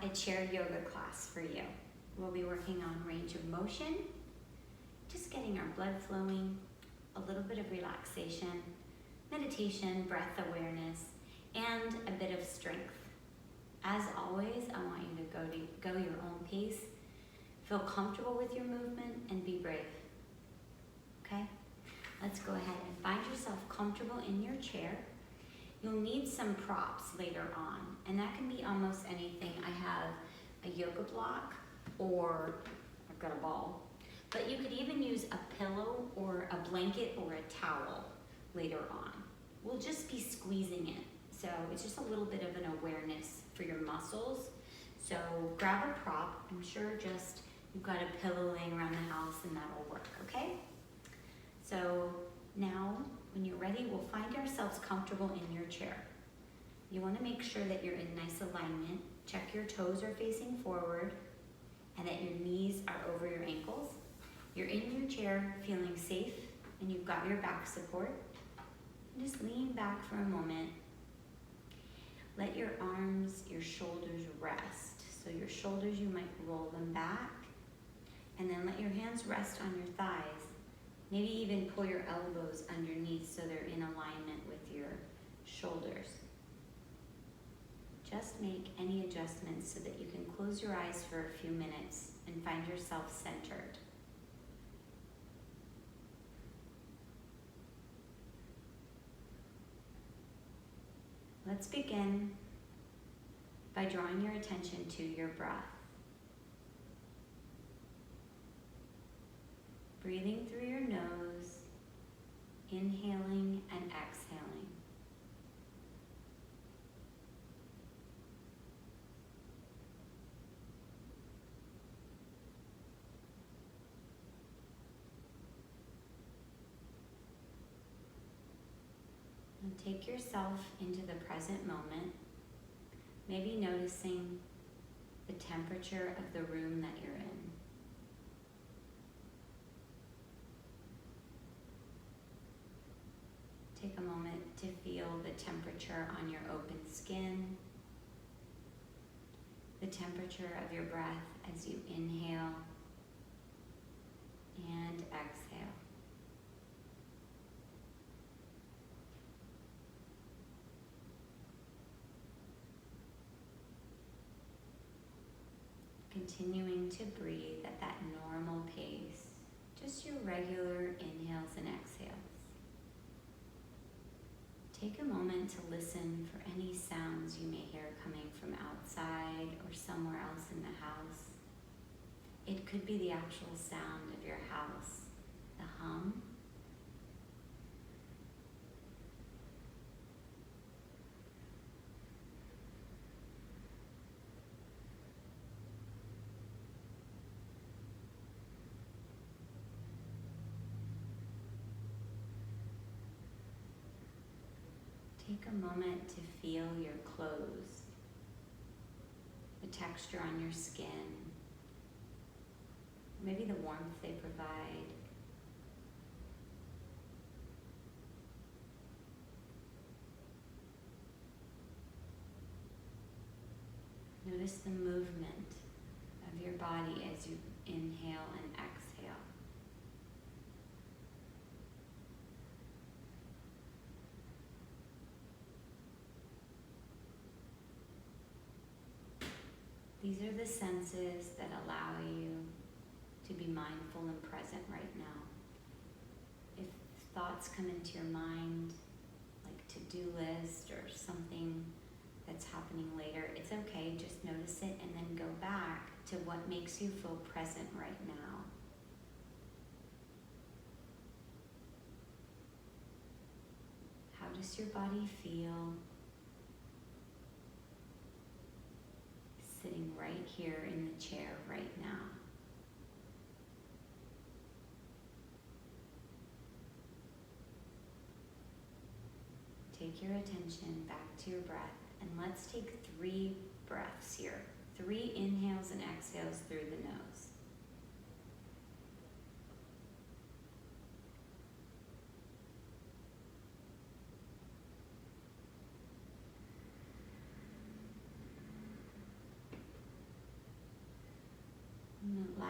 a chair yoga class for you. We'll be working on range of motion, just getting our blood flowing, a little bit of relaxation, meditation, breath awareness, and a bit of strength. As always, I want you to go your own pace, feel comfortable with your movement, and be brave. Okay? Let's go ahead and find yourself comfortable in your chair. You'll need some props later on, and that can be almost anything. I have a yoga block, or I've got a ball, but you could even use a pillow or a blanket or a towel later on. We'll just be squeezing it, so it's just a little bit of an awareness for your muscles. So grab a prop. I'm sure just you've got a pillow laying around the house and that'll work, okay? So now, when you're ready, we'll find ourselves comfortable in your chair. You want to make sure that you're in nice alignment. Check your toes are facing forward and that your knees are over your ankles. You're in your chair feeling safe and you've got your back support. And just lean back for a moment. Let your arms, your shoulders rest. So your shoulders, you might roll them back, and then let your hands rest on your thighs. Maybe even pull your elbows underneath so they're in alignment with your shoulders. Just make any adjustments so that you can close your eyes for a few minutes and find yourself centered. Let's begin by drawing your attention to your breath. Breathing through your nose, inhaling and exhaling. And take yourself into the present moment, maybe noticing the temperature of the room that you're in. Take a moment to feel the temperature on your open skin, the temperature of your breath as you inhale and exhale. Continuing to breathe at that normal pace, just your regular inhales and exhales. Take a moment to listen for any sounds you may hear coming from outside or somewhere else in the house. It could be the actual sound of your house, the hum. Take a moment to feel your clothes, the texture on your skin, maybe the warmth they provide. Notice the movement of your body as you inhale and exhale. These are the senses that allow you to be mindful and present right now. If thoughts come into your mind, like to-do list or something that's happening later, it's okay, just notice it and then go back to what makes you feel present right now. How does your body feel sitting right here in the chair right now? Take your attention back to your breath, and let's take 3 breaths here. 3 inhales and exhales through the nose.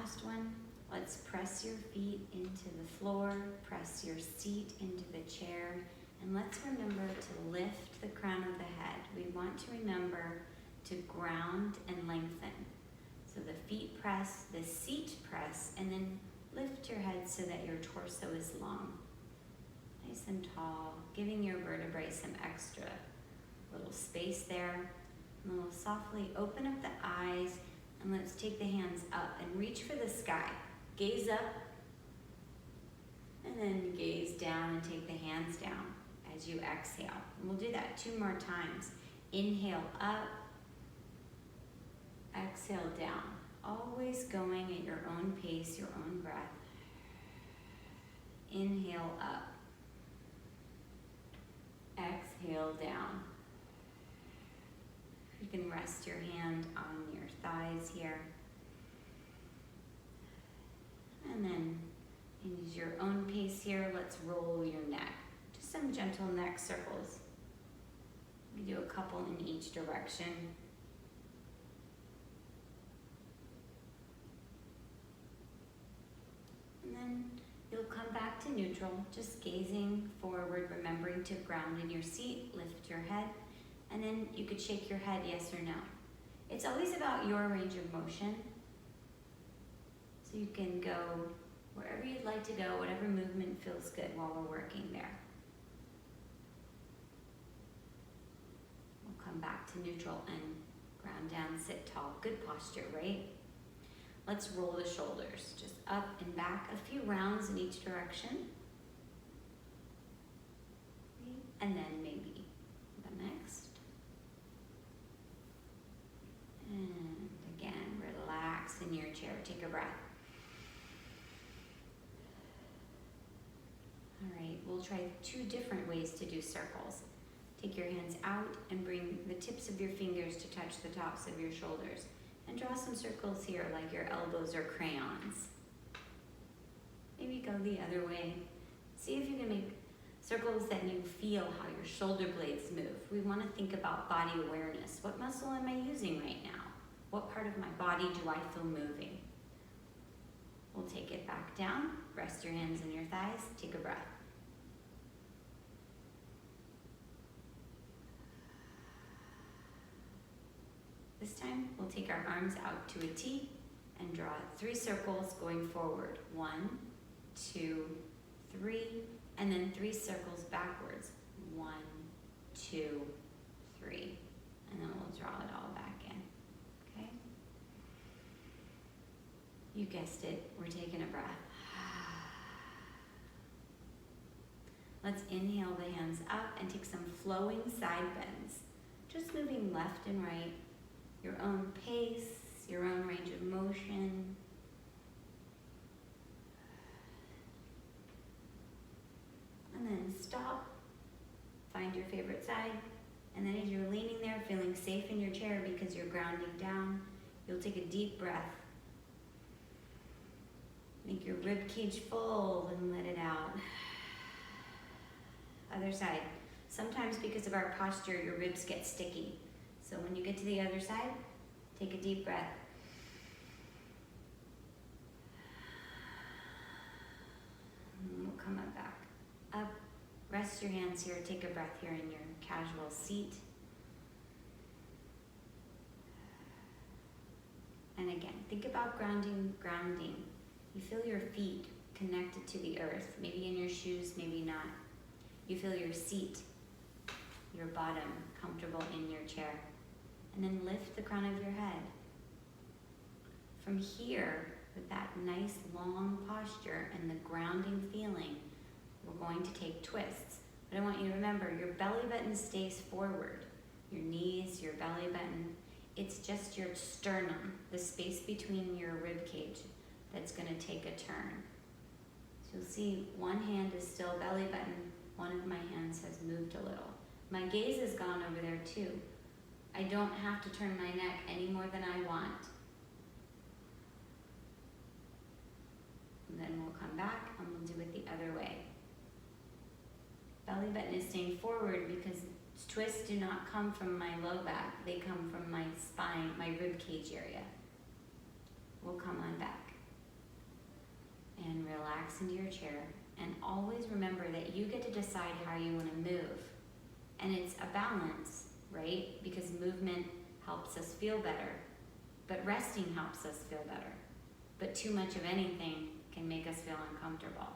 last one. Let's press your feet into the floor, press your seat into the chair, and let's remember to lift the crown of the head. We want to remember to ground and lengthen. So the feet press, the seat press, and then lift your head so that your torso is long. Nice and tall, giving your vertebrae some extra little space there. And we'll softly open up the eyes, and let's take the hands up and reach for the sky. Gaze up, and then gaze down and take the hands down as you exhale. And we'll do that 2 more times. Inhale up, exhale down. Always going at your own pace, your own breath. Inhale up, exhale down. You can rest your hand on your thighs here. And then use your own pace here. Let's roll your neck. Just some gentle neck circles. We do a couple in each direction. And then you'll come back to neutral, just gazing forward, remembering to ground in your seat, lift your head, and then you could shake your head yes or no. It's always about your range of motion. So you can go wherever you'd like to go, whatever movement feels good while we're working there. We'll come back to neutral and ground down, sit tall. Good posture, right? Let's roll the shoulders, just up and back, a few rounds in each direction. And then maybe the next. And again, relax in your chair, take a breath. All right, we'll try 2 different ways to do circles. Take your hands out and bring the tips of your fingers to touch the tops of your shoulders. And draw some circles here like your elbows are crayons. Maybe go the other way. See if you can make circles that you feel how your shoulder blades move. We want to think about body awareness. What muscle am I using right now? What part of my body do I feel moving? We'll take it back down. Rest your hands in your thighs. Take a breath. This time, we'll take our arms out to a T and draw 3 circles going forward. 1, 2, 3, and then 3 circles backwards. 1, 2, 3, and then we'll draw it all back in, okay? You guessed it, we're taking a breath. Let's inhale the hands up and take some flowing side bends. Just moving left and right. Your own pace, your own range of motion. And then stop, find your favorite side, and then as you're leaning there, feeling safe in your chair because you're grounding down, you'll take a deep breath. Make your rib cage full and let it out. Other side. Sometimes because of our posture, your ribs get sticky. So when you get to the other side, take a deep breath. And we'll come up back. Up. Rest your hands here. Take a breath here in your casual seat. And again, think about grounding. You feel your feet connected to the earth, maybe in your shoes, maybe not. You feel your seat, your bottom, comfortable in your chair. And then lift the crown of your head. From here, with that nice long posture and the grounding feeling, we're going to take twists. But I want you to remember, your belly button stays forward. Your knees, your belly button, it's just your sternum, the space between your rib cage, that's gonna take a turn. So you'll see one hand is still belly button, one of my hands has moved a little. My gaze has gone over there too. I don't have to turn my neck any more than I want. And then we'll come back and we'll do it the other way. Belly button is staying forward because twists do not come from my low back. They come from my spine, my rib cage area. We'll come on back. And relax into your chair. And always remember that you get to decide how you want to move. And it's a balance, right? Because movement helps us feel better, but resting helps us feel better. But too much of anything can make us feel uncomfortable.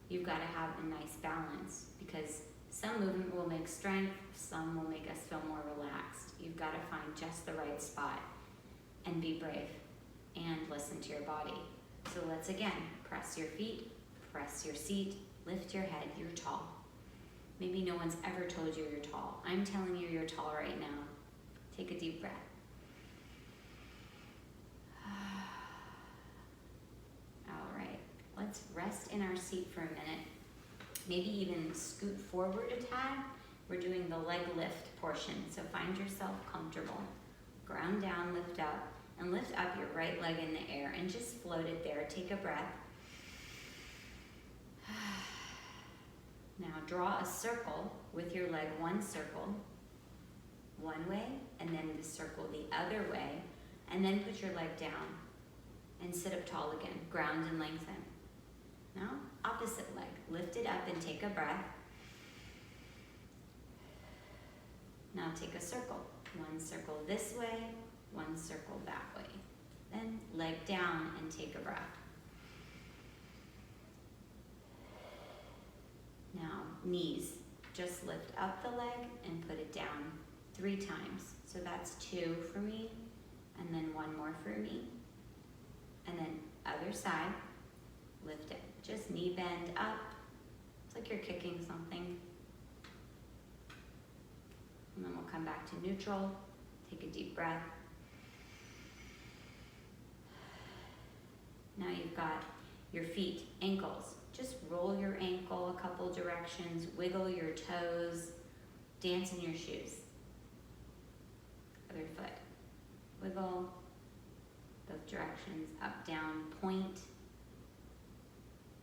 You've got to have a nice balance, because some movement will make strength, some will make us feel more relaxed. You've got to find just the right spot and be brave and listen to your body. So let's again, press your feet, press your seat, lift your head, you're tall. Maybe no one's ever told you you're tall. I'm telling you you're tall right now. Take a deep breath. All right, let's rest in our seat for a minute. Maybe even scoot forward a tad. We're doing the leg lift portion, so find yourself comfortable. Ground down, lift up, and lift up your right leg in the air and just float it there. Take a breath. Now draw a circle with your leg, one circle, one way, and then the circle the other way, and then put your leg down and sit up tall again. Ground and lengthen. Now, opposite leg. Lift it up and take a breath. Now take a circle. One circle this way, one circle that way. Then leg down and take a breath. Now, knees. Just lift up the leg and put it down 3 times. So that's 2 for me, and then 1 more for me. And then other side, lift it. Just knee bend up. It's like you're kicking something. And then we'll come back to neutral. Take a deep breath. Now you've got your feet, ankles. Just roll your ankle a couple directions, wiggle your toes, dance in your shoes. Other foot. Wiggle, both directions, up, down, point,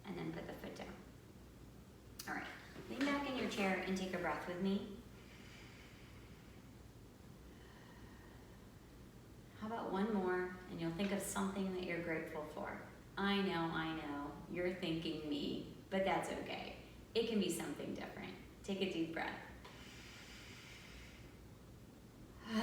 and then put the foot down. All right, lean back in your chair and take a breath with me. How about one more, and you'll think of something that you're grateful for. I know, you're thinking me, but that's okay. It can be something different. Take a deep breath. All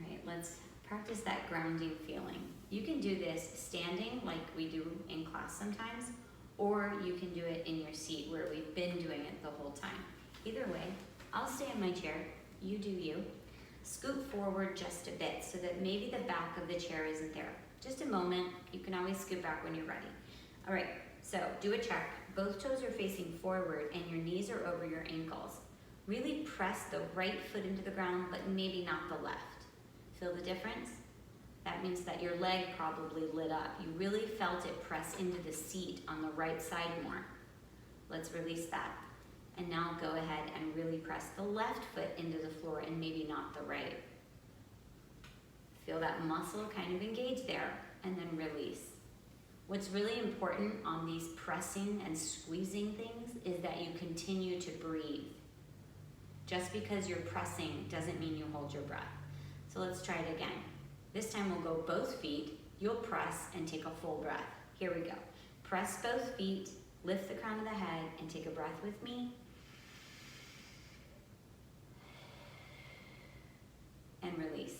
right, let's practice that grounding feeling. You can do this standing like we do in class sometimes, or you can do it in your seat where we've been doing it the whole time. Either way, I'll stay in my chair, you do you. Scoot forward just a bit so that maybe the back of the chair isn't there. Just a moment, you can always scoot back when you're ready. All right, so do a check. Both toes are facing forward and your knees are over your ankles. Really press the right foot into the ground, but maybe not the left. Feel the difference? That means that your leg probably lit up. You really felt it press into the seat on the right side more. Let's release that. And now go ahead and really press the left foot into the floor and maybe not the right. Feel that muscle kind of engage there, and then release. What's really important on these pressing and squeezing things is that you continue to breathe. Just because you're pressing doesn't mean you hold your breath. So let's try it again. This time we'll go both feet, you'll press and take a full breath. Here we go. Press both feet, lift the crown of the head, and take a breath with me. And release.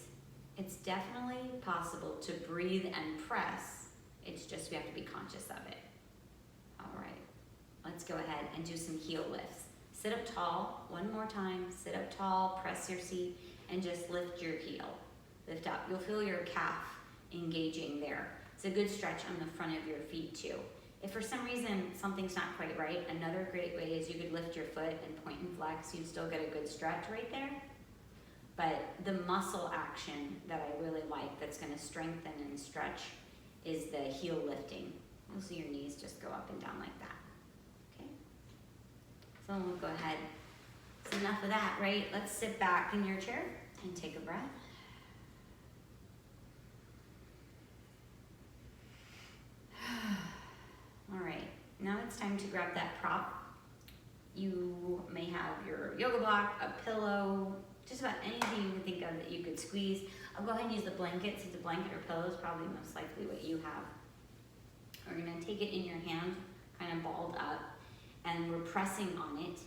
It's definitely possible to breathe and press. It's just we have to be conscious of it. All right, let's go ahead and do some heel lifts. Sit up tall, one more time. Sit up tall, press your seat, and just lift your heel. Lift up. You'll feel your calf engaging there. It's a good stretch on the front of your feet too. If for some reason something's not quite right, another great way is you could lift your foot and point and flex. You'd still get a good stretch right there. But the muscle action that I really like that's going to strengthen and stretch is the heel lifting. You'll see your knees just go up and down like that. Okay? So we'll go ahead. It's enough of that, right? Let's sit back in your chair and take a breath. All right, now it's time to grab that prop. You may have your yoga block, a pillow, just about anything you can think of that you could squeeze. I'll go ahead and use the blanket, since the blanket or pillow is probably most likely what you have. We're gonna take it in your hand, kind of balled up, and we're pressing on it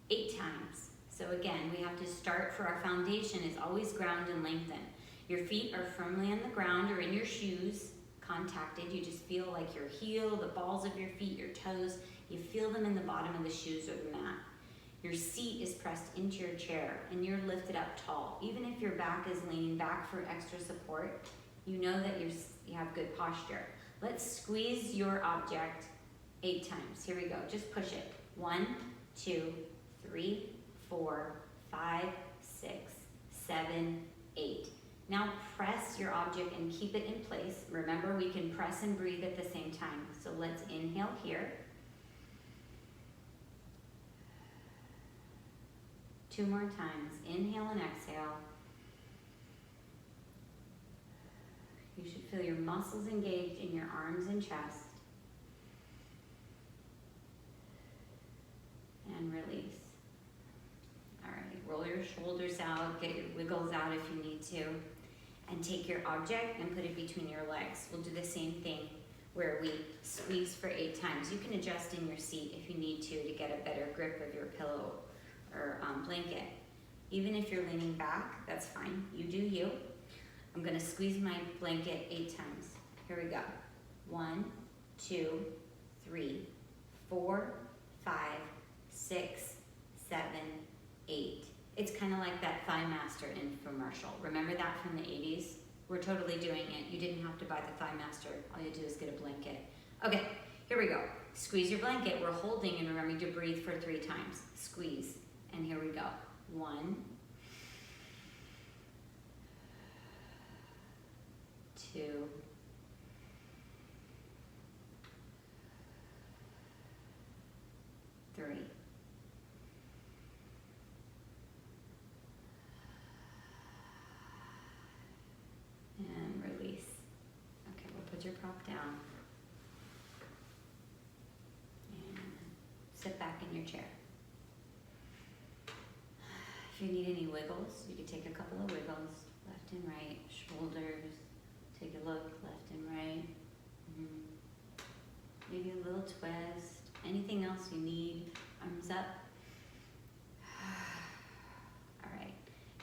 8 times. So again, we have to start for our foundation is always ground and lengthen. Your feet are firmly on the ground or in your shoes, contacted. You just feel like your heel, the balls of your feet, your toes, you feel them in the bottom of the shoes or the mat. Your seat is pressed into your chair and you're lifted up tall. Even if your back is leaning back for extra support, you know that you have good posture. Let's squeeze your object 8 times. Here we go. Just push it. 1, 2, 3, 4, 5, 6, 7, 8. Now press your object and keep it in place. Remember, we can press and breathe at the same time. So let's inhale here. 2 more times. Inhale and exhale. You should feel your muscles engaged in your arms and chest. And release. All right, roll your shoulders out, get your wiggles out if you need to, and take your object and put it between your legs. We'll do the same thing where we squeeze for 8 times. You can adjust in your seat if you need to get a better grip of your pillow or blanket. Even if you're leaning back, that's fine. You do you. I'm gonna squeeze my blanket 8 times. Here we go. 1, 2, 3, 4, 5, 6, 7, 8. It's kind of like that Thigh Master infomercial. Remember that from the 80s? We're totally doing it. You didn't have to buy the Thigh Master. All you do is get a blanket. Okay, here we go. Squeeze your blanket. We're holding and remembering to breathe for 3 times. Squeeze. And here we go. 1, 2, 3. And release. Okay, we'll put your prop down. And sit back in your chair. If you need any wiggles, you can take a couple of wiggles, left and right, shoulders, take a look, left and right. Maybe a little twist, anything else you need, arms up. All right,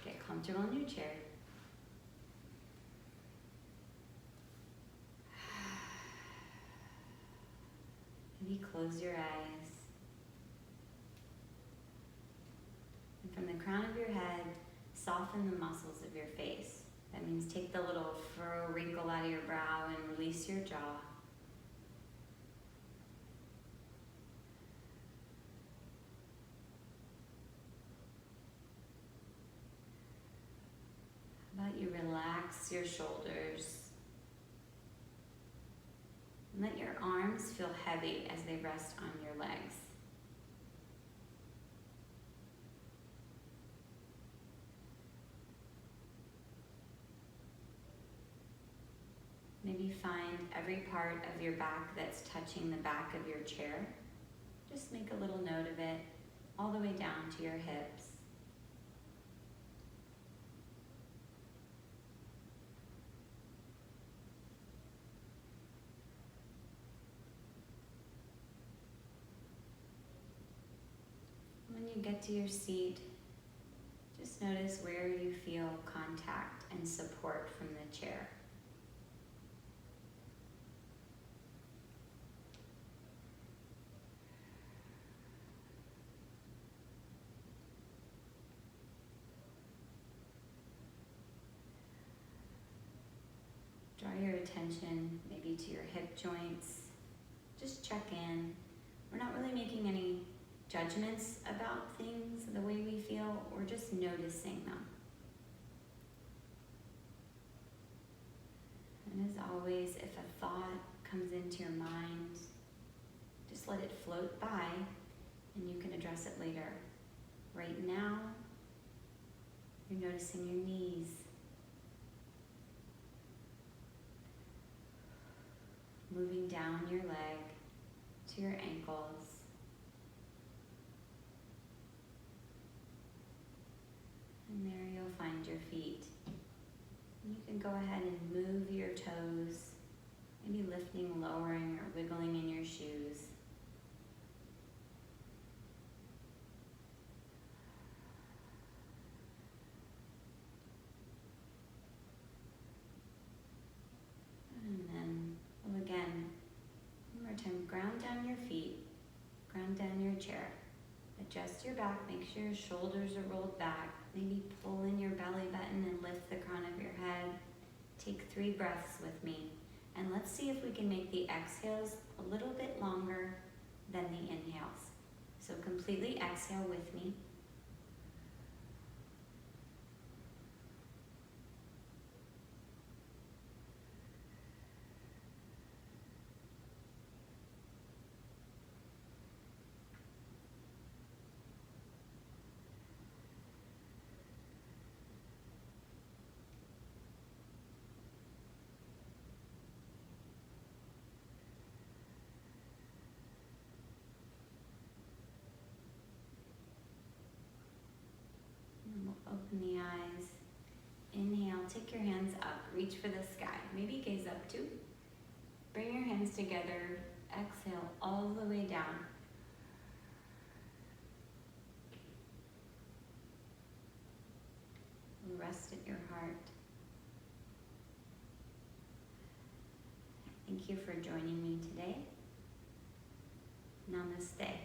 get comfortable in your chair. Maybe close your eyes. And from the crown of your head, soften the muscles of your face. That means take the little furrow wrinkle out of your brow and release your jaw. How about you relax your shoulders? And let your arms feel heavy as they rest on your legs. Maybe find every part of your back that's touching the back of your chair. Just make a little note of it, all the way down to your hips. When you get to your seat, just notice where you feel contact and support from the chair. Draw your attention maybe to your hip joints. Just check in. We're not really making any judgments about things, the way we feel. We're just noticing them. And as always, if a thought comes into your mind, just let it float by and you can address it later. Right now, you're noticing your knees. Moving down your leg to your ankles. And there you'll find your feet. And you can go ahead and move your toes, maybe lifting, lowering, or wiggling in your shoes. And then, well, again, one more time, ground down your feet, ground down your chair. Adjust your back, make sure your shoulders are rolled back. Maybe pull in your belly button and lift the crown of your head. Take 3 breaths with me. And let's see if we can make the exhales a little bit longer than the inhales. So completely exhale with me. And we'll open the eyes. Inhale, take your hands up, reach for the sky. Maybe gaze up too. Bring your hands together. Exhale all the way down. Rest at your heart. Thank you for joining me today. Namaste.